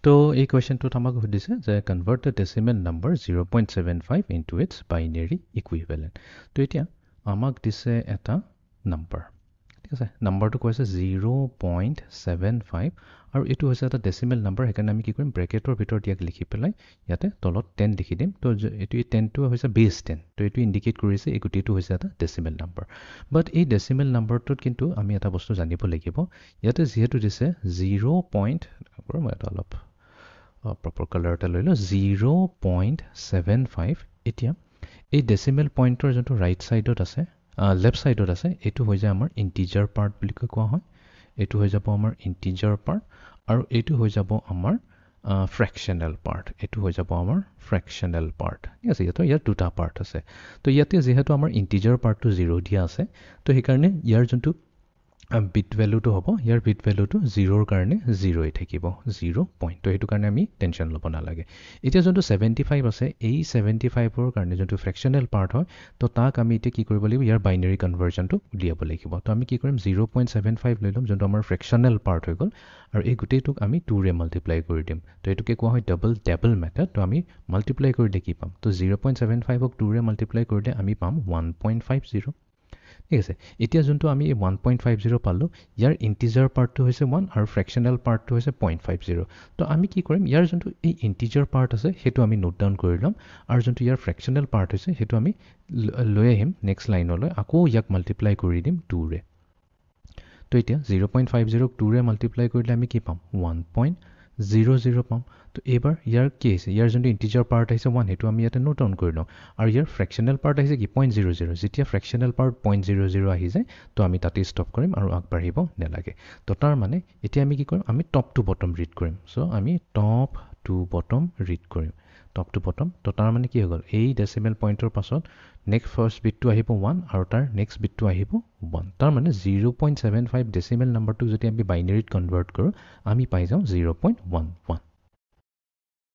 তো এই কুৱেশ্যনটোত আমাক সুধিছে যে convert the decimal number 0.75 into its binary equivalent. তো এতিয়া আমাক দিছে এটা নাম্বাৰ, ঠিক আছে। নাম্বাৰটো কৈছে 0.75 আৰু এইটো হৈছে এটা ডেচিমেল নাম্বাৰ, সেইকাৰণে আমি কি কৰিম, ব্ৰেকেটৰ ভিতৰত ইয়াক লিখি পেলাই ইয়াতে তলত 10 লিখি দিম। তো এইটো 10টো হৈছে বেছ 10, তো এইটো ইণ্ডিকেট কৰিছে এই গোটেইটো হৈছে এটা ডেচিমেল নাম্বাৰ। বাট এই ডেচিমেল নাম্বাৰটোত কিন্তু আমি এটা বস্তু জানিব লাগিব, ইয়াতে যিহেতু দিছে 0. মই এটা অলপ প্ৰপাৰ কালাৰ এটা লৈ লওঁ, 0.75। এতিয়া এই ডেচিমেল পইণ্টৰ যোনটো ৰাইট ছাইডত আছে, লেফ্ট ছাইডত আছে, এইটো হৈ যায় আমাৰ ইণ্টিজাৰ পাৰ্ট বুলি কোৱা হয়। এইটো হৈ যাব আমাৰ ইণ্টিজাৰ পাৰ্ট আৰু এইটো হৈ যাব আমাৰ ফ্ৰেকশ্যনেল পাৰ্ট। এইটো হৈ যাব আমাৰ ফ্ৰেকশ্যনেল পাৰ্ট, ঠিক আছে। ইয়াত দুটা পাৰ্ট আছে। তো ইয়াতে যিহেতু আমাৰ ইণ্টিজাৰ পাৰ্টটো 0 দিয়া আছে, তো সেইকাৰণে ইয়াৰ যোনটো বিট ভেলুটো হ'ব, ইয়াৰ বিট ভেলুটো 0ৰ কাৰণে 0ই থাকিব, 0 পইণ্ট। তো সেইটো কাৰণে আমি টেনশ্যন ল'ব নালাগে। এতিয়া যোনটো 75 আছে, এই 75ৰ কাৰণে যোনটো ফ্ৰেকশ্যনেল পাৰ্ট হয়, তো তাক আমি এতিয়া কি কৰিব লাগিব, ইয়াৰ বাইনেৰী কনভাৰ্জনটো উলিয়াব লাগিব। তো আমি কি কৰিম, 0.75 লৈ ল'ম, যোনটো আমাৰ ফ্ৰেকশ্যনেল পাৰ্ট হৈ গ'ল, আৰু এই গোটেইটোক আমি 2ৰে মাল্টিপ্লাই কৰি দিম। তো এইটোকে কোৱা হয় ডাবল মেথড। তো আমি মাল্টিপ্লাই কৰিলে কি পাম, তো 0.75ক 2ৰে মাল্টিপ্লাই কৰিলে আমি পাম 1.50, ঠিক আছে। এতিয়া যোনটো আমি 1.50 পালোঁ, ইয়াৰ ইণ্টিজাৰ পাৰ্টটো হৈছে 1 আৰু ফ্ৰেকশ্যনেল পাৰ্টটো হৈছে 0.50। তো আমি কি কৰিম, ইয়াৰ যোনটো এই ইণ্টিজাৰ পাৰ্ট আছে সেইটো আমি নোট ডাউন কৰি ল'ম, আৰু যোনটো ইয়াৰ ফ্ৰেকশ্যনেল পাৰ্ট হৈছে সেইটো আমি লৈ আহিম নেক্সট লাইনলৈ, আকৌ ইয়াক মাল্টিপ্লাই কৰি দিম 2ৰে। তো এতিয়া 0.50ক 2ৰে মাল্টিপ্লাই কৰিলে আমি কি পাম, 1.00 পাম। তো এইবাৰ ইয়াৰ কি আহিছে, ইয়াৰ যোনটো ইণ্টিজাৰ পাৰ্ট আহিছে 1, সেইটো আমি ইয়াতে নোট ডাউন কৰি লওঁ, আৰু ইয়াৰ ফ্ৰেকশ্যনেল পাৰ্ট আহিছে কি 0.00। যেতিয়া ফ্ৰেকশ্যনেল পাৰ্ট 0.00 আহি যায়, তো আমি তাতেই ষ্টপ কৰিম আৰু আগবাঢ়িব নালাগে। তো তাৰ মানে এতিয়া আমি কি কৰিম, আমি টপ টু বটম ৰিড কৰিম। চ' আমি টপ টু বটম ৰিড কৰিম, টপ টু বটম। তো তাৰ মানে কি হৈ গ'ল, এই ডেচিমেল পইণ্টৰ পাছত নেক্সট ফাৰ্ষ্ট বিটটো আহিব 1 আৰু তাৰ নেক্সট বিটটো আহিব 1। তাৰ মানে 0.75 ডেচিমেল নাম্বাৰটোক যদি আমি বাইনেৰীত কনভাৰ্ট কৰোঁ, আমি পাই যাওঁ 0.11।